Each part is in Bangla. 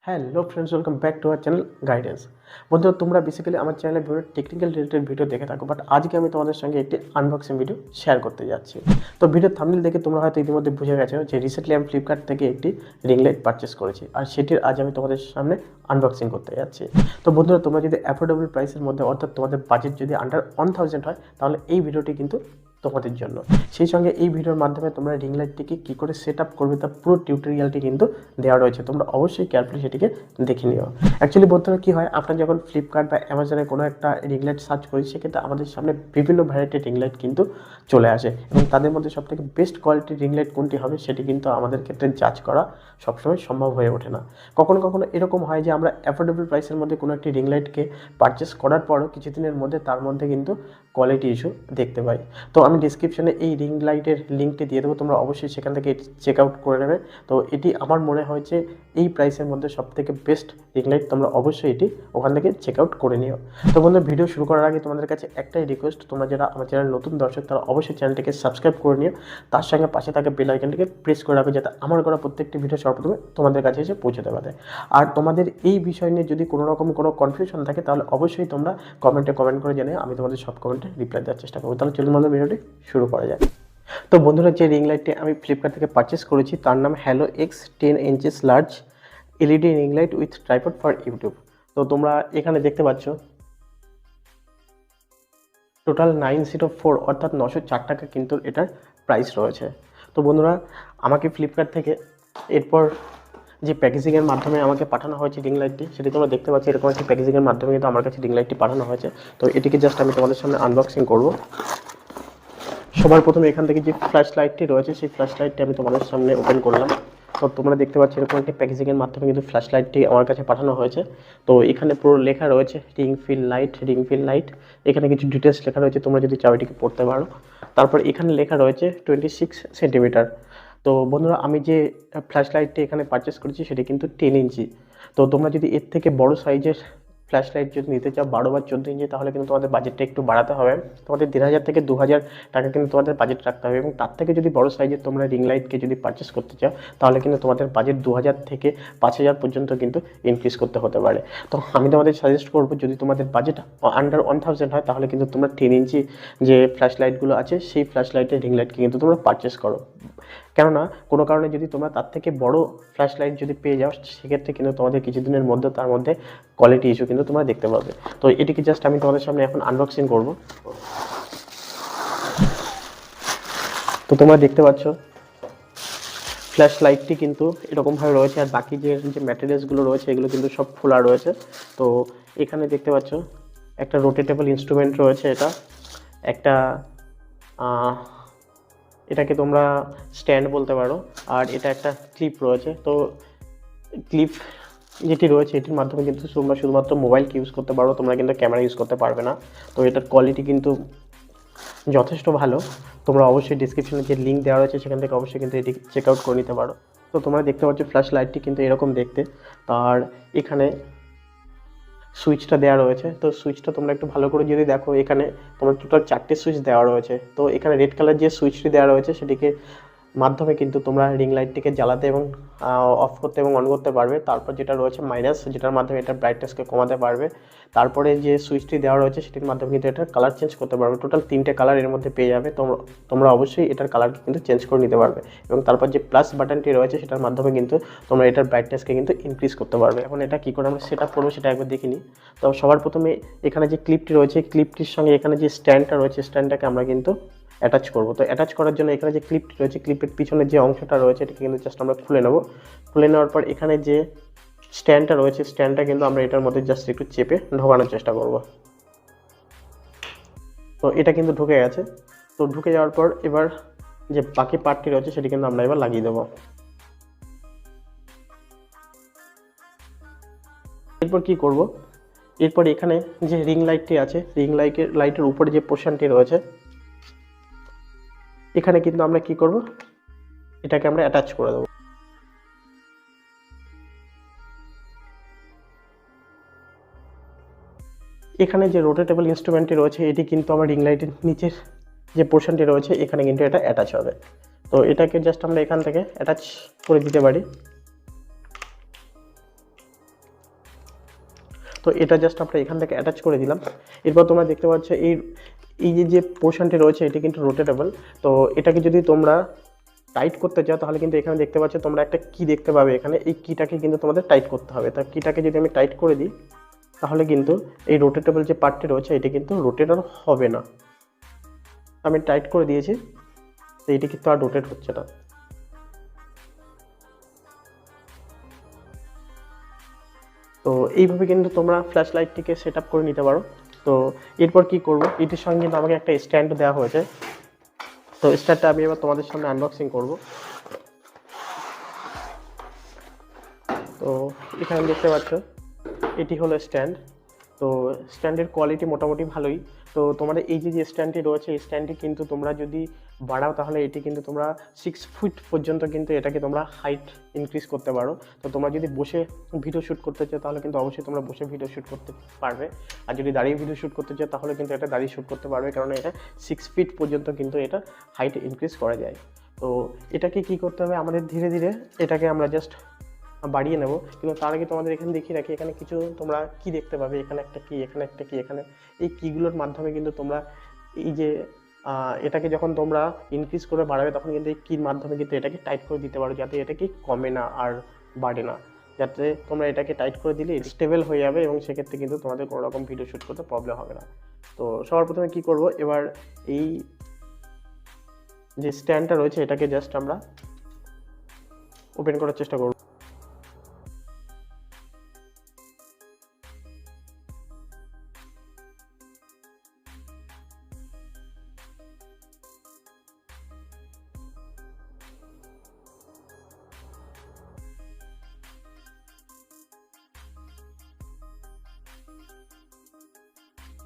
Hello friends, welcome back to our channel guidance. বন্ধুরা, তোমরা বেসিক্যালি আমার চ্যানেলে বিভিন্ন টেকনিক্যাল রিলেটেড ভিডিও দেখে থাকো, বাট আজকে আমি তোমাদের সঙ্গে একটি আনবক্সিং ভিডিও শেয়ার করতে যাচ্ছি। তো ভিডিও থাম্বনেল দেখে তোমরা হয়তো ইতিমধ্যে বুঝে গেছো যে রিসেন্টলি আমি ফ্লিপকার্ট থেকে একটি রিং লাইট পারচেস করেছি, আর সেটির আজ আমি তোমাদের সামনে আনবক্সিং করতে যাচ্ছি। তো বন্ধুরা, তোমরা যদি অ্যাফোর্ডেবল প্রাইসের মধ্যে, অর্থাৎ তোমাদের বাজেট যদি আন্ডার 1000 হয়, তাহলে এই ভিডিওটি কিন্তু তোমাদের জন্য। সেই সঙ্গে এই ভিডিওর মাধ্যমে তোমরা রিং লাইটটিকে কী করে সেট আপ করবে তার পুরো টিউটোরিয়ালটি কিন্তু দেওয়া রয়েছে। তোমরা অবশ্যই কেয়ারফুলি সেটিকে দেখে নিও। অ্যাকচুয়ালি বন্ধুরা, কী হয়, আপনারা যখন ফ্লিপকার্ট বা অ্যামাজনে কোনো একটা রিং লাইট সার্চ করি, সেক্ষেত্রে আমাদের সামনে বিভিন্ন ভ্যারাইটির রিং লাইট কিন্তু চলে আসে, এবং তাদের মধ্যে সবথেকে বেস্ট কোয়ালিটির রিং লাইট কোনটি হবে সেটি কিন্তু আমাদের ক্ষেত্রে জাজ করা সবসময় সম্ভব হয়ে ওঠে না। কখনো কখনো এরকম হয় যে আমরা অ্যাফোর্ডেবল প্রাইসের মধ্যে কোনো একটি রিং লাইটকে পারচেস করার পরও কিছুদিনের মধ্যে তার মধ্যে কিন্তু কোয়ালিটি ইস্যু দেখতে পাই। তো আমি ডিসক্রিপশনে এই রিং লাইটের লিঙ্কটি দিয়ে দেবো, তোমরা অবশ্যই সেখান থেকে চেক আউট করে নেবে। তো এটি আমার মনে হয় যে এই প্রাইসের মধ্যে সবথেকে বেস্ট রিং লাইট, তোমরা অবশ্যই এটি ওখান থেকে চেক আউট করে নিও। তো বন্ধুরা, ভিডিও শুরু করার আগে তোমাদের কাছে একটাই রিকোয়েস্ট, তোমরা যারা আমার চ্যানেল নতুন দর্শক তারা অবশ্যই চ্যানেলটিকে সাবস্ক্রাইব করে নিও, তার সঙ্গে পাশে থাকা বেল আইকনটিকে প্রেস করে রাখো, যাতে আমার করা প্রত্যেকটি ভিডিও সর্বপ্রথমে তোমাদের কাছে এসে পৌঁছতে পারে। আর তোমাদের এই বিষয় নিয়ে যদি কোনো রকম কোনো কনফিউশন থাকে, তাহলে অবশ্যই তোমরা কমেন্ট করে জানিয়ে আমি তোমাদের সব কমেন্টে রিপ্লাই দেওয়ার চেষ্টা করবো। তাহলে চলুন আমাদের ভিডিওটি শুরু করা যায়। তো বন্ধুরা, যে রিং লাইটটি আমি ফ্লিপকার্ট থেকে পারচেস করেছি তার নাম HelloX 10 inches large LED ring light with tripod for YouTube. তো তোমরা এখানে দেখতে পাচ্ছ টোটাল 904 অর্থাৎ 904 টাকা কিন্তু এটার প্রাইস রয়েছে। তো বন্ধুরা, আমাকে ফ্লিপকার্ট থেকে এরপর যে প্যাকেজিংয়ের মাধ্যমে আমাকে পাঠানো হয়েছে রিং লাইটটি, সেটি তোমরা দেখতে পাচ্ছ। এরকম একটি প্যাকেজিংয়ের মাধ্যমে কিন্তু আমার কাছে রিং লাইটটি পাঠানো হয়েছে। তো এটিকে জাস্ট আমি তোমাদের সামনে আনবক্সিং করব। সবার প্রথমে এখান থেকে যে ফ্ল্যাশ লাইটটি রয়েছে, সেই ফ্ল্যাশ লাইটটি আমি তোমাদের সামনে ওপেন করলাম। তো তোমরা দেখতে পাচ্ছ এরকম একটি প্যাকেজিংয়ের মাধ্যমে কিন্তু ফ্ল্যাশ লাইটটি আমার কাছে পাঠানো হয়েছে। তো এখানে পুরো লেখা রয়েছে রিং ফিল লাইট। এখানে কিছু ডিটেলস লেখা রয়েছে, তোমরা যদি চাও এটিকে পড়তে পারো। তারপর এখানে লেখা রয়েছে 26 সেন্টিমিটার। তো বন্ধুরা, আমি যে ফ্ল্যাশ লাইটটি এখানে পারচেস করেছি সেটি কিন্তু 10 ইঞ্চি। তো তোমরা যদি এর থেকে বড় সাইজের ফ্ল্যাশ লাইট যদি নিতে চাও 12 বা 14 ইঞ্চি, তাহলে কিন্তু তোমাদের বাজেটটা একটু বাড়াতে হবে। তোমাদের 1500 থেকে 2000 টাকা কিন্তু তোমাদের বাজেট রাখতে হবে, এবং তার থেকে যদি বড় সাইজের তোমরা রিং লাইটকে যদি পারচেস করতে চাও, তাহলে কিন্তু তোমাদের বাজেট 2000 থেকে 5000 পর্যন্ত কিন্তু ইনক্রিজ করতে হতে পারে। তো আমি তোমাদের সাজেস্ট করবো, যদি তোমাদের বাজেট আন্ডার 1000 হয়, তাহলে কিন্তু তোমরা 10 ইঞ্চি যে ফ্ল্যাশ লাইটগুলো আছে সেই ফ্ল্যাশ লাইটের রিং লাইটকে কিন্তু তোমরা পারচেস করো। কেননা কোনো কারণে যদি তোমরা তার থেকে বড় ফ্ল্যাশ লাইট যদি পেয়ে যাও, সেক্ষেত্রে কিন্তু তোমাদের কিছুদিনের মধ্যে তার মধ্যে কোয়ালিটি ইস্যু কিন্তু তোমরা দেখতে পাবে। তো এটিকে জাস্ট আমি তোমাদের সামনে এখন আনবক্সিং করব। তো তোমরা দেখতে পাচ্ছ ফ্ল্যাশ লাইটটি কিন্তু এরকমভাবে রয়েছে, আর বাকি যে ম্যাটেরিয়ালসগুলো রয়েছে এগুলো কিন্তু সব খোলা রয়েছে। তো এখানে দেখতে পাচ্ছ একটা রোটেটেবল ইনস্ট্রুমেন্ট রয়েছে, একটা এটাকে তোমরা স্ট্যান্ড বলতে পারো, আর এটা একটা ক্লিপ রয়েছে। তো ক্লিপ যেটি রয়েছে এটির মাধ্যমে কিন্তু তোমরা শুধুমাত্র মোবাইলকে ইউজ করতে পারো, তোমরা কিন্তু ক্যামেরা ইউজ করতে পারবে না। তো এটার কোয়ালিটি কিন্তু যথেষ্ট ভালো। তোমরা অবশ্যই ডিসক্রিপশনে যে লিঙ্ক দেওয়া রয়েছে সেখান থেকে অবশ্যই কিন্তু এটি চেক আউট করে নিতে পারো। তো তোমরা দেখতে পাচ্ছ ফ্ল্যাশ লাইটটি কিন্তু এরকম দেখতে, আর এখানে সুইচটা দেওয়া রয়েছে। তো সুইচটা তোমরা একটু ভালো করে যদি দেখো, এখানে তোমার টোটাল 4টে সুইচ দেওয়া রয়েছে। তো এখানে রেড কালার যে সুইচটি দেওয়া রয়েছে সেটিকে মাধ্যমে কিন্তু তোমরা রিং লাইটটিকে জ্বালাতে এবং অফ করতে এবং অন করতে পারবে। তারপর যেটা রয়েছে মাইনাস, যেটার মাধ্যমে এটা ব্রাইটনেসকে কমাতে পারবে। তারপরে যে সুইচটি দেওয়া রয়েছে সেটির মাধ্যমে কিন্তু এটার কালার চেঞ্জ করতে পারবে। টোটাল 3টে কালার এর মধ্যে পেয়ে যাবে। তোমরা অবশ্যই এটার কালারকে কিন্তু চেঞ্জ করে নিতে পারবে, এবং তারপর যে প্লাস বাটনটি রয়েছে সেটার মাধ্যমে কিন্তু তোমরা এটার ব্রাইটনেসকে কিন্তু ইনক্রিজ করতে পারবে। এখন এটা কী করে আমরা সেট আপ করবো সেটা একবার দেখে নিই। তো সবার প্রথমে এখানে যে ক্লিপটি রয়েছে, ক্লিপটির সঙ্গে এখানে যে স্ট্যান্ডটা রয়েছে, স্ট্যান্ডটাকে আমরা কিন্তু অ্যাটাচ করবো। তো অ্যাটাচ করার জন্য এখানে যে ক্লিপটি রয়েছে, ক্লিপের পিছনে যে অংশটা রয়েছে এটাকে কিন্তু জাস্ট আমরা খুলে নেব। খুলে নেওয়ার পর এখানে যে স্ট্যান্ডটা রয়েছে, স্ট্যান্ডটা কিন্তু আমরা এটার মধ্যে জাস্ট একটু চেপে ঢোকানোর চেষ্টা করব। তো এটা কিন্তু ঢুকে গেছে। তো ঢুকে যাওয়ার পর এবার যে বাকি পার্টটি রয়েছে সেটি কিন্তু আমরা এবার লাগিয়ে দেবো। এরপর কি করব, এরপর এখানে যে রিং লাইটটি আছে, রিং লাইটের উপরে যে পোর্শনটি রয়েছে, এখানে কিন্তু আমরা কি করব, এটাকে আমরা অ্যাটাচ করে দেবো। এখানে যে রোটেটেবল ইনস্ট্রুমেন্টটি রয়েছে এটি কিন্তু আমার রিং লাইটের নিচের যে পোর্শনটি রয়েছে এখানে কিন্তু এটা অ্যাটাচ হবে। তো এটাকে জাস্ট আমরা এখান থেকে অ্যাটাচ করে দিতে পারি। তো এটা জাস্ট আমরা এখান থেকে অ্যাটাচ করে দিলাম। এরপর তোমরা দেখতে পাচ্ছ এই যে পোর্শনটি রয়েছে এটি কিন্তু রোটেটেবল। তো এটাকে যদি তোমরা টাইট করতে চাও তাহলে কিন্তু এখানে দেখতে পাচ্ছ তোমরা একটা কি দেখতে পাবে, এখানে এই কিটাকে কিন্তু তোমাদের টাইট করতে হবে। তা কিটাকে যদি আমি টাইট করে দিই তাহলে কিন্তু এই রোটেটেবল যে পার্টটি রয়েছে এটি কিন্তু রোটেট আর হবে না। আমি টাইট করে দিয়েছি, তো এটি কিন্তু আর রোটেট হচ্ছে না। তো এইভাবে কিন্তু তোমরা ফ্ল্যাশ লাইটটিকে সেট আপ করে নিতে পারো। তো এরপর কি করব, এটির সঙ্গে কিন্তু আমাকে একটা স্ট্যান্ড দেওয়া হয়েছে। তো স্ট্যান্ডটা আমি এবার তোমাদের সামনে আনবক্সিং করব। তো এখানে দেখতে পাচ্ছ এটি হলো স্ট্যান্ড। তো স্ট্যান্ডের কোয়ালিটি মোটামুটি ভালোই। তো তোমাদের এই যে স্ট্যান্ডটি রয়েছে এই স্ট্যান্ডটি কিন্তু তোমরা যদি বাড়াও তাহলে এটি কিন্তু তোমরা 6 ফিট পর্যন্ত কিন্তু এটাকে তোমরা হাইট ইনক্রিজ করতে পারো। তো তোমরা যদি বসে ভিডিও শ্যুট করতে চাও তাহলে কিন্তু অবশ্যই তোমরা বসে ভিডিও শ্যুট করতে পারবে, আর যদি দাঁড়িয়ে ভিডিও শ্যুট করতে চাও তাহলে কিন্তু এটা দাঁড়িয়ে শ্যুট করতে পারবে, কারণ এটা 6 ফিট পর্যন্ত কিন্তু এটা হাইট ইনক্রিজ করা যায়। তো এটাকে কি করতে হবে, আমাদের ধীরে ধীরে এটাকে আমরা জাস্ট বাড়িয়ে নেব। কিন্তু তার আগে তোমাদের এখানে দেখিয়ে রাখি, এখানে কিছু তোমরা কি দেখতে পাবে, এখানে একটা কি, এখানে একটা কি, এখানে এই কিগুলোর মাধ্যমে কিন্তু তোমরা এই যে এটাকে যখন তোমরা ইনক্রিজ করে বাড়াবে তখন কিন্তু এই কির মাধ্যমে কিন্তু এটাকে টাইট করে দিতে পারো, যাতে এটা কি কমে না আর বাড়ে না, যাতে তোমরা এটাকে টাইট করে দিলে স্টেবল হয়ে যাবে এবং সেক্ষেত্রে কিন্তু তোমাদের কোনো রকম ভিডিও শ্যুট করতে প্রবলেম হবে না। তো সবার প্রথমে কি করব, এবার এই যে স্ট্যান্ডটা রয়েছে এটাকে জাস্ট আমরা ওপেন করার চেষ্টা করব।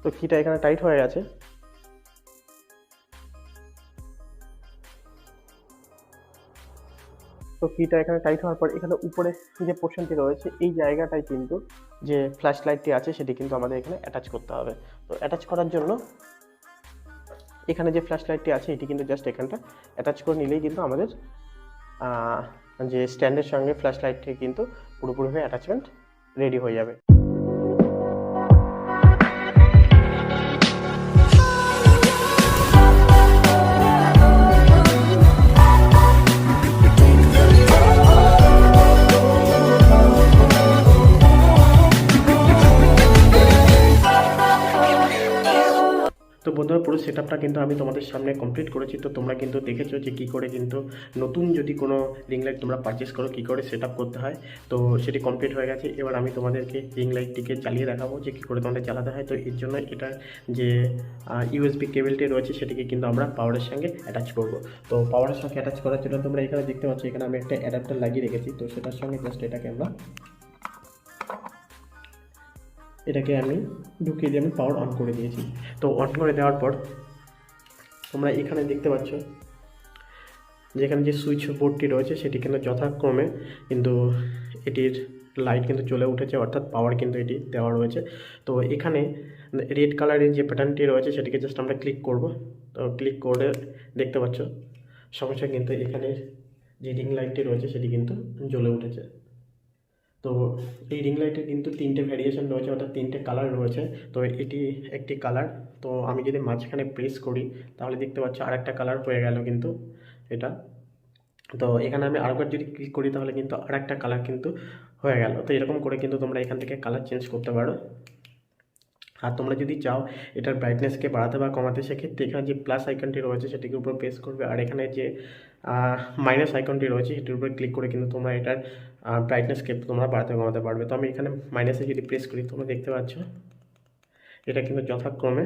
তো কিটা এখানে টাইট হয়ে গেছে। তো কিটা এখানে টাইট হওয়ার পর এখানে উপরে যে পোর্শনটি রয়েছে এই জায়গাটায় কিন্তু যে ফ্ল্যাশ লাইটটি আছে সেটি কিন্তু আমাদের এখানে অ্যাটাচ করতে হবে। তো অ্যাটাচ করার জন্য এখানে যে ফ্ল্যাশ লাইটটি আছে এটি কিন্তু জাস্ট এখানটা অ্যাটাচ করে নিলেই কিন্তু আমাদের যে স্ট্যান্ডের সঙ্গে ফ্ল্যাশ লাইটটি কিন্তু পুরোপুরিভাবে অ্যাটাচমেন্ট রেডি হয়ে যাবে। তো বন্ধুরা পুরো সেটআপটা কিন্তু আমি তোমাদের সামনে কমপ্লিট করেছি। তো তোমরা কিন্তু দেখেছো যে কী করে কিন্তু নতুন যদি কোনো রিং লাইট তোমরা পারচেস করো কী করে সেটআপ করতে হয়। তো সেটি কমপ্লিট হয়ে গেছে। এবার আমি তোমাদেরকে রিং লাইটটিকে চালিয়ে দেখাবো যে কী করে তোমাদের চালাতে হয়। তো এর জন্য এটা যে ইউএসবি কেবলটি রয়েছে সেটিকে কিন্তু আমরা পাওয়ারের সঙ্গে অ্যাটাচ করব। তো পাওয়ারের সঙ্গে অ্যাটাচ করার জন্য তোমরা এখানে দেখতে পাচ্ছ এখানে আমি একটা অ্যাডাপ্টার লাগিয়ে রেখেছি। তো সেটার সঙ্গে জাস্ট এটাকে আমি ঢুকিয়ে দিয়ে আমি পাওয়ার অন করে দিয়েছি। তো অন করে দেওয়ার পর তোমরা এখানে দেখতে পাচ্ছ যেখানে যে সুইচ বোর্ডটি রয়েছে সেটি কিন্তু যথাক্রমে কিন্তু এটির লাইট কিন্তু জ্বলে উঠেছে, অর্থাৎ পাওয়ার কিন্তু এটি দেওয়া রয়েছে। তো এখানে রেড কালারের যে প্যাটার্নটি রয়েছে সেটিকে জাস্ট আমরা ক্লিক করব। তো ক্লিক করে দেখতে পাচ্ছ সঙ্গে সঙ্গে কিন্তু এখানে যে রিং লাইটটি রয়েছে সেটি কিন্তু জ্বলে উঠেছে। তো এই রিং লাইটের কিন্তু 3টে ভ্যারিয়েশন রয়েছে, অর্থাৎ 3টে কালার রয়েছে। তো এটি একটি কালার। তো আমি যদি মাঝখানে প্রেস করি তাহলে দেখতে পাচ্ছ আরেকটা কালার হয়ে গেল কিন্তু এটা। তো এখানে আমি আরেকবার যদি ক্লিক করি তাহলে কিন্তু আরেকটা কালার কিন্তু হয়ে গেল। তো এরকম করে কিন্তু তোমরা এখান থেকে কালার চেঞ্জ করতে পারো। আর তোমরা যদি চাও এটার ব্রাইটনেসকে বাড়াতে বা কমাতে সেক্ষেত্রে এখানে যে প্লাস আইকনটি রয়েছে সেটিকে উপর প্রেস করবে, আর এখানে যে মাইনাস আইকনটি রয়েছে সেটির উপর ক্লিক করে কিন্তু তোমরা এটার ব্রাইটনেসকে তোমরা বাড়াতে কমাতে পারবে। তো আমি এখানে মাইনাসে যদি প্রেস করি তোমরা দেখতে পাচ্ছ এটা কিন্তু যথাক্রমে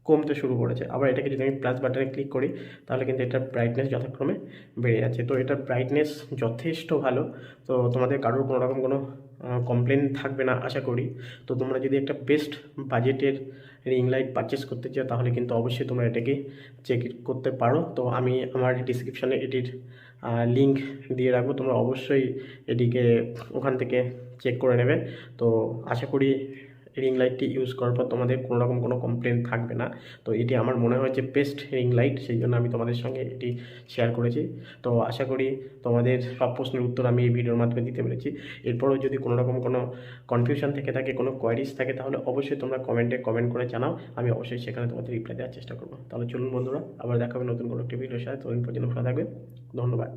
কমতে শুরু করেছে। আবার এটাকে যদি আমি প্লাস বাটনে ক্লিক করি তাহলে কিন্তু এটার ব্রাইটনেস যথাক্রমে বেড়ে যাচ্ছে। তো এটার ব্রাইটনেস যথেষ্ট ভালো। তো তোমাদের কারোর কোনো রকম কোনো কমপ্লেন থাকবে না আশা করি। তো তোমরা যদি একটা বেস্ট বাজেটের রিং লাইট পারচেস করতে চাও তাহলে কিন্তু অবশ্যই তোমরা এটাকে চেক করতে পারো। তো আমি আমার ডিসক্রিপশানে এটির লিঙ্ক দিয়ে রাখবো, তোমরা অবশ্যই এটিকে ওখান থেকে চেক করে নেবে। তো আশা করি রিং লাইটটি ইউজ করার পর তোমাদের কোনো রকম কোনো কমপ্লেন থাকবে না। তো এটি আমার মনে হয় যে বেস্ট রিং লাইট, সেই জন্য আমি তোমাদের সঙ্গে এটি শেয়ার করেছি। তো আশা করি তোমাদের সব প্রশ্নের উত্তর আমি এই ভিডিওর মাধ্যমে দিতে পেরেছি। এরপরেও যদি কোনো রকম কোনো কনফিউশন থেকে থাকে, কোনো কোয়ারিজ থাকে, তাহলে অবশ্যই তোমরা কমেন্টে কমেন্ট করে জানাও, আমি অবশ্যই সেখানে তোমাদের রিপ্লাই দেওয়ার চেষ্টা করবো। তাহলে চলুন বন্ধুরা, আবার দেখা হবে নতুন কোনো একটি ভিডিওর সাথে। ততদিন পর্যন্ত ভালো থাকবে, ধন্যবাদ।